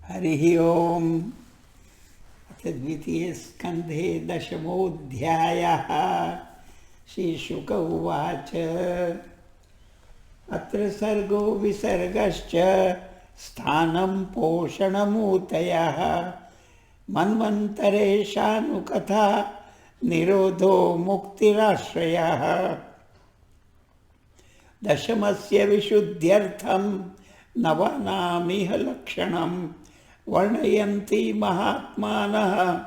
हरिः ओम्। अथ द्वितीयस्कन्धे दशमोऽध्यायः। श्रीशुक उवाच अत्र सर्गो विसर्गश्च स्थानं पोषणमूतयः मन्वन्तरेशानुकथा निरोधो मुक्तिराश्रयः। दशमस्य विशुद्ध्यर्थं नवानामिह लक्षणं वर्णयन्ति महात्मानः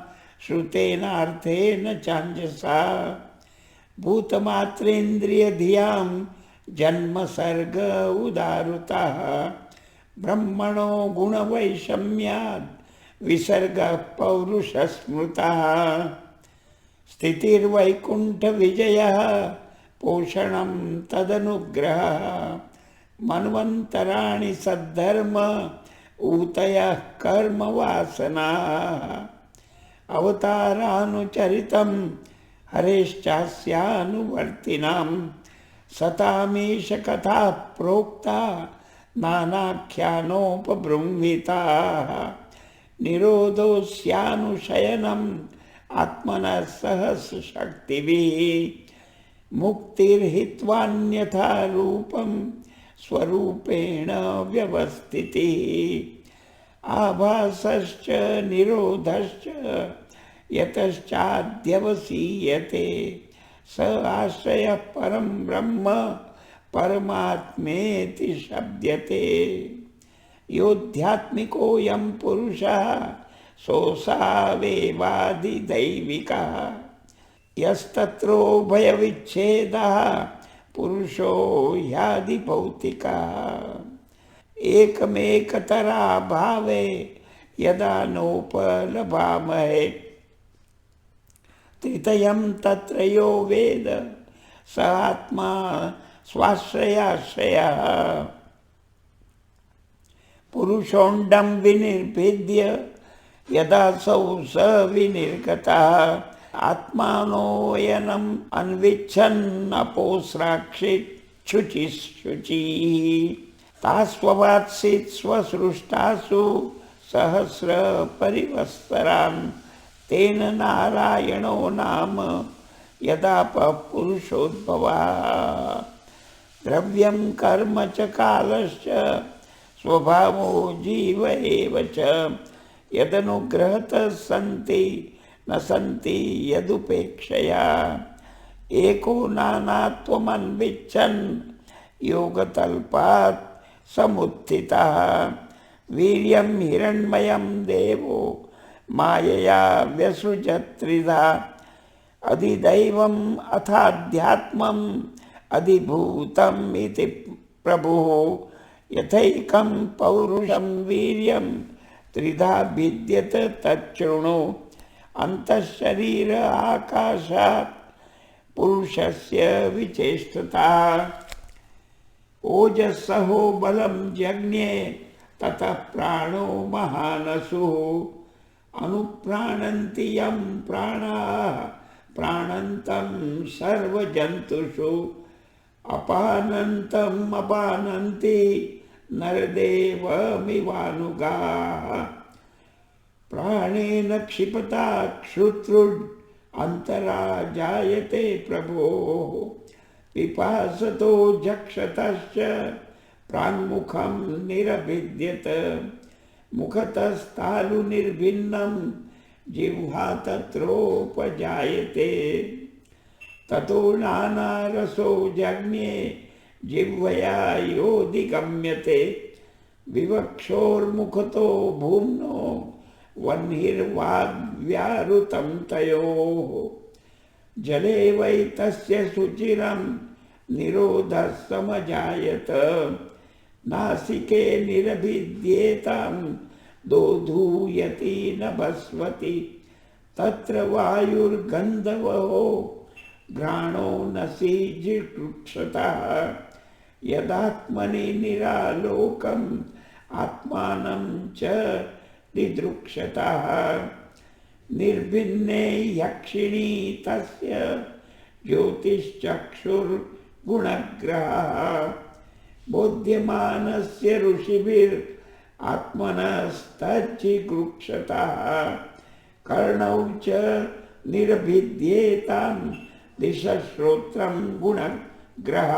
श्रुतेनार्थेन चाञ्जसा। भूतमात्रेन्द्रियधियां जन्मसर्ग उदारुतः ब्रह्मणो गुणवैषम्याद् विसर्गः पौरुषस्मृतः। स्थितिर्वैकुण्ठविजयः पोषणं तदनुग्रहः मन्वन्तराणि सद्धर्म ऊतयः कर्मवासनाः। अवतारानुचरितं हरेश्चास्यानुवर्तिनां सतामीश कथा प्रोक्ता नानाख्यानोपबृंहिताः। निरोधोऽस्यानुशयनम् आत्मनः सहस्रशक्तिभिः मुक्तिर्हित्वान्यथा रूपं स्वरूपेण व्यवस्थितिः। आभासश्च निरोधश्च यतश्चाद्यवसीयते स आश्रयः परं ब्रह्म परमात्मेति शब्द्यते। योऽध्यात्मिकोऽयं पुरुषः सोऽसावेवादिदैविकः यस्तत्रो भयविच्छेदः पुरुषो ह्यादिभौतिकः। एकमेकतरा भावे यदा नोपलभामहे त्रितयं तत्र यो वेद स आत्मा स्वाश्रयाश्रयः। पुरुषोऽण्डं विनिर्भिद्य यदा सौ स विनिर्गतः आत्मानोऽयनम् अन्विच्छन्नपोस्राक्षित् शुचिः। तास्ववात्सीत् स्वसृष्टासु सहस्र परिवत्सरान् तेन नारायणो नाम यदापः पुरुषोद्भवः। द्रव्यं कर्म च कालश्च स्वभावो जीव एव च यदनुग्रहतः सन्ति न सन्ति यदुपेक्षया। एको नानात्वमन्विच्छन् योगतल्पात् समुत्थितः। वीर्यं हिरण्मयं देवो मायया व्यसृजत् त्रिधा अधिदैवम् अथाध्यात्मम् अधिभूतम् इति प्रभुः। यथैकं पौरुषं वीर्यं त्रिधा भिद्यत तच्छृणु। अन्तःशरीर आकाशात् पुरुषस्य विचेष्टता। ओजस्सहो बलं जज्ञे ततः प्राणो महानसुः। अनुप्राणन्ति यं प्राणाः प्राणन्तं सर्वजन्तुषु। अपानन्तम् अपानन्ति नरदेवमिवानुगाः। प्राणेन क्षिपता क्षुत्रुड् अन्तरा जायते प्रभोः। पिपासतो जक्षतश्च प्राङ्मुखं निरभिद्यत। मुखतस्तालुनिर्भिन्नं जिह्वा तत्रोपजायते। ततो नानारसो जज्ञे जिह्वया योऽधिगम्यते। विवक्षोर्मुखतो भूम्नो वह्निर्वाग्व्याहृतं तयोः। जले वै तस्य सुचिरं निरोधः समजायत। नासिके निरभिद्येतां दोधूयति नभस्वति। तत्र वायुर्गन्धवो घ्राणो नसि जिघृक्षतः। यदात्मनि निरालोकम् आत्मानं च दिदृक्षतः। निर्भिन्ने यक्षिणी तस्य ज्योतिश्चक्षुर्गुणग्रहः। बोध्यमानस्य ऋषिभिर् आत्मनस्तज्जिगृक्षतः कर्णौ च निरभिद्येतान् दिशश्रोत्रं गुणग्रहः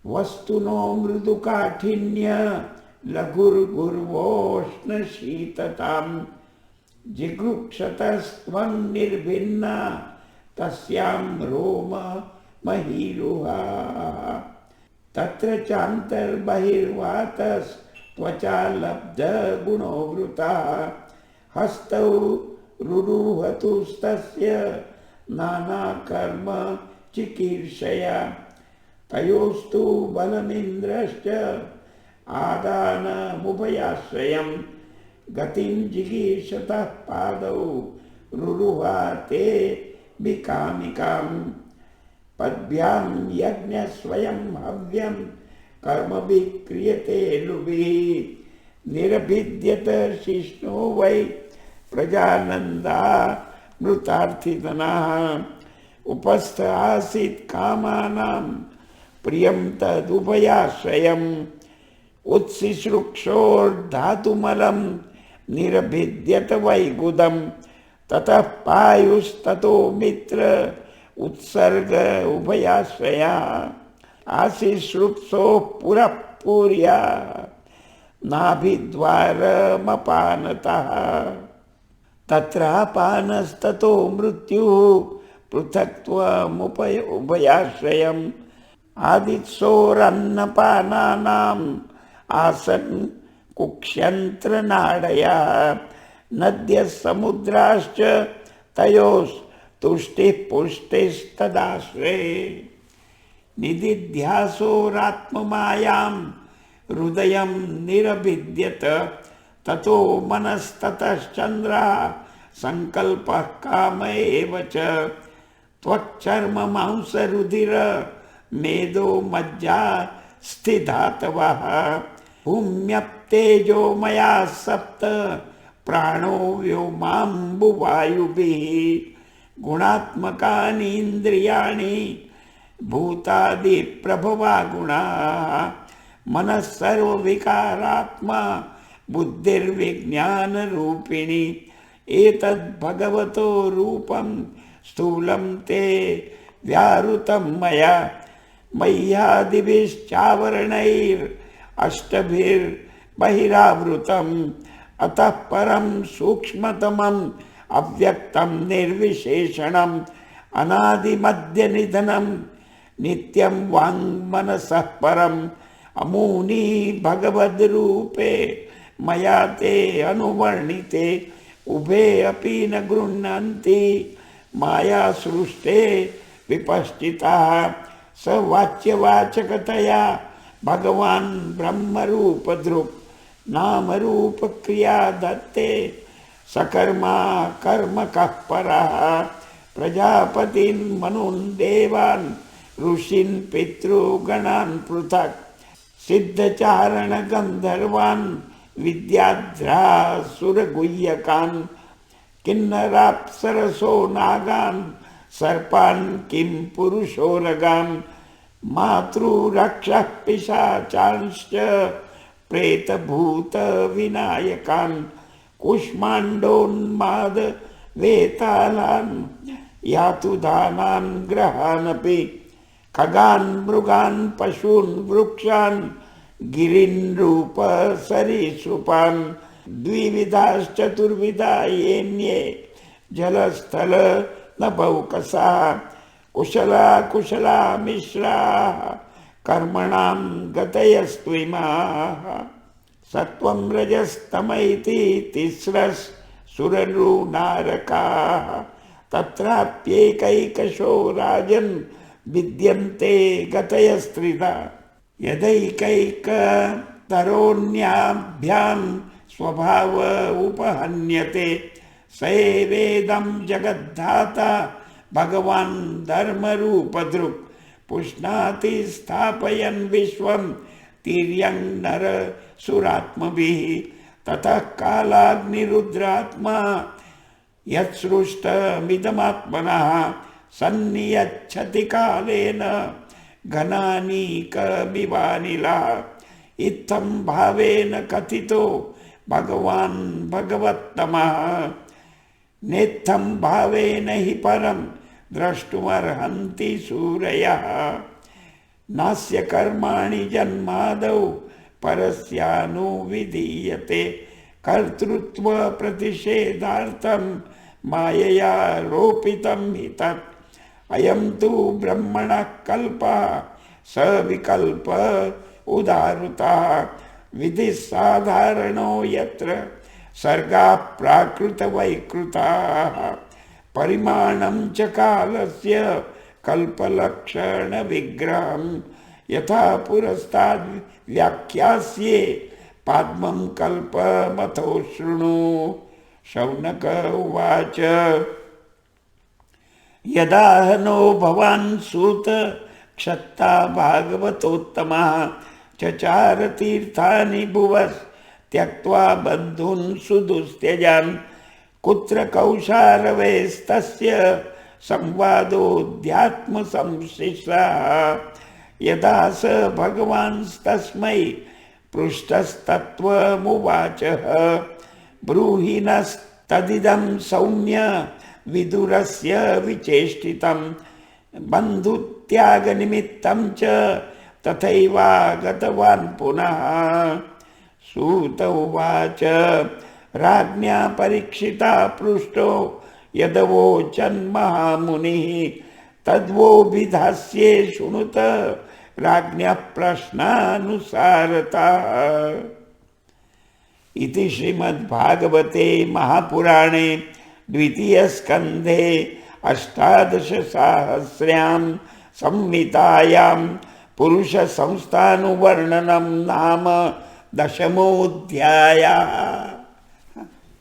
वस्तुनो मृदुकाठिन्य लघुर्गुर्वोष्णशीततां जिगृक्षतस्त्वं निर्भिन्ना तस्यां रोम महीरुहा तत्र चान्तर्बहिर्वातस्त्वचा लब्धगुणोवृता हस्तौ रुरुहतुस्तस्य नानाकर्म चिकीर्षया तयोस्तु बलमिन्द्रश्च आदानमुभयाश्रयं गतिं जिगीषतः पादौ रुरुहा ते विकामिकां पद्भ्यां यज्ञस्वयं हव्यं कर्मभिः क्रियते लुभिः निरभिद्यत शिष्णो वै प्रजानन्दा मृतार्थितनः उपस्थ आसीत् कामानां प्रियं तदुभयाश्रयम् उत्सिश्रुक्षोर्धातुमलं निरभिद्यत वैगुदं ततः पायुस्ततो मित्र उत्सर्ग उभयाश्रया आशिश्रुप्सोः पुरः पूर्या नाभिद्वारमपानतः तत्रापानस्ततो मृत्युः पृथक्त्वमुभयाश्रयम् आदित्सोरन्नपानानाम् आसन् कुक्ष्यन्त्रनाडया नद्यः समुद्राश्च तयोस्तुष्टिः पुष्टिस्तदाश्रे निदिध्यासोरात्ममायां हृदयं निरभिद्यत ततो मनस्ततश्चन्द्रः संकल्पः काम एव च त्वक्चर्म मांसरुधिर मेदो मज्जा स्थिधातवः भूम्यप्तेजोमया सप्त प्राणो व्योमाम्बुवायुभिः गुणात्मकानि इन्द्रियाणि भूतादिप्रभवा गुणाः मनः सर्वविकारात्मा बुद्धिर्विज्ञानरूपिणी एतद्भगवतो रूपं स्थूलं ते व्याहृतं मया मह्यादिभिश्चावरणैरष्टभिर्बहिरावृतम् अतः परं सूक्ष्मतमम् अव्यक्तं निर्विशेषणम् अनादिमध्यनिधनं नित्यं वाङ्मनसः परम् अमूनी भगवद्रूपे मया ते अनुवर्णिते उभे अपि न गृह्णन्ति माया सृष्टे विपश्चिताः स वाच्यवाचकतया भगवान् ब्रह्मरूपधृक् नामरूपक्रिया दत्ते सकर्मा कर्मकः परः प्रजापतिन् मनुन् देवान् ऋषीन् पितृगणान् पृथक् सिद्धचारण गन्धर्वान् विद्याध्रासुरगुह्यकान् किन्नराप्सरसो नागान् सर्पान् किं पुरुषोरगान् मातृरक्षः पिशाचांश्च प्रेतभूतविनायकान् कुष्माण्डोन्माद वेतालान् यातुधानान् ग्रहानपि खगान् मृगान् पशून् वृक्षान् गिरीन् रूप सरीसृपान् द्विविधाश्चतुर्विधा येन्ये जलस्थल नभौकसाः कुशला मिश्राः कर्मणां गतयस्त्विमाः सत्वं रजस्तम इति तिस्रः तत्राप्येकैकशो राजन् विद्यन्ते गतयस्त्रिधा यदैकैकतरोऽन्याभ्यां स्वभाव उपहन्यते स एवेदं जगद्धाता भगवान् धर्मरूपधृक् पुष्णाति स्थापयन् विश्वं तिर्यं नरसुरात्मभिः ततः कालाग्निरुद्रात्मा यत्सृष्टमिदमात्मनः सन्नियच्छति कालेन घनानीकमिवानिलः इत्थं भावेन कथितो भगवान् भगवत्तमः नेत्थं भावेन हि परं द्रष्टुमर्हन्ति सूरयः नास्य कर्माणि जन्मादौ परस्यानुविधीयते कर्तृत्व प्रतिषेधार्थं मायया रोपितं हि तत् अयं तु ब्रह्मणः कल्पः स विकल्प उदारुतः विधिः साधारणो यत्र सर्गाः प्राकृतवैकृताः परिमाणं च कालस्य कल्पलक्षणविग्रहं यथा पुरस्ताद् व्याख्यास्ये पाद्मं कल्पमथो शृणु। शौनक उवाच यदाहनो भवान् सूत क्षत्ता भागवतोत्तमः चचार तीर्थानि भुवस् त्यक्त्वा बन्धून् सुदुस्त्यजान् कुत्र कौशारवेस्तस्य संवादोऽध्यात्मसंशिष्टः यदा स भगवांस्तस्मै पृष्टस्तत्त्वमुवाचः ब्रूहि नस्तदिदं सौम्य विदुरस्य विचेष्टितं बन्धुत्यागनिमित्तं च तथैवागतवान् पुनः। सूत उवाच राज्ञा परीक्षिता पृष्टो यदवोचन्महामुनिः तद्वोभिधास्ये शृणुत राज्ञः प्रश्नानुसारतः। इति श्रीमद्भागवते महापुराणे द्वितीयस्कन्धे 18सहस्र्यां संहितायां पुरुषसंस्थानुवर्णनं नाम 10मोऽध्यायः।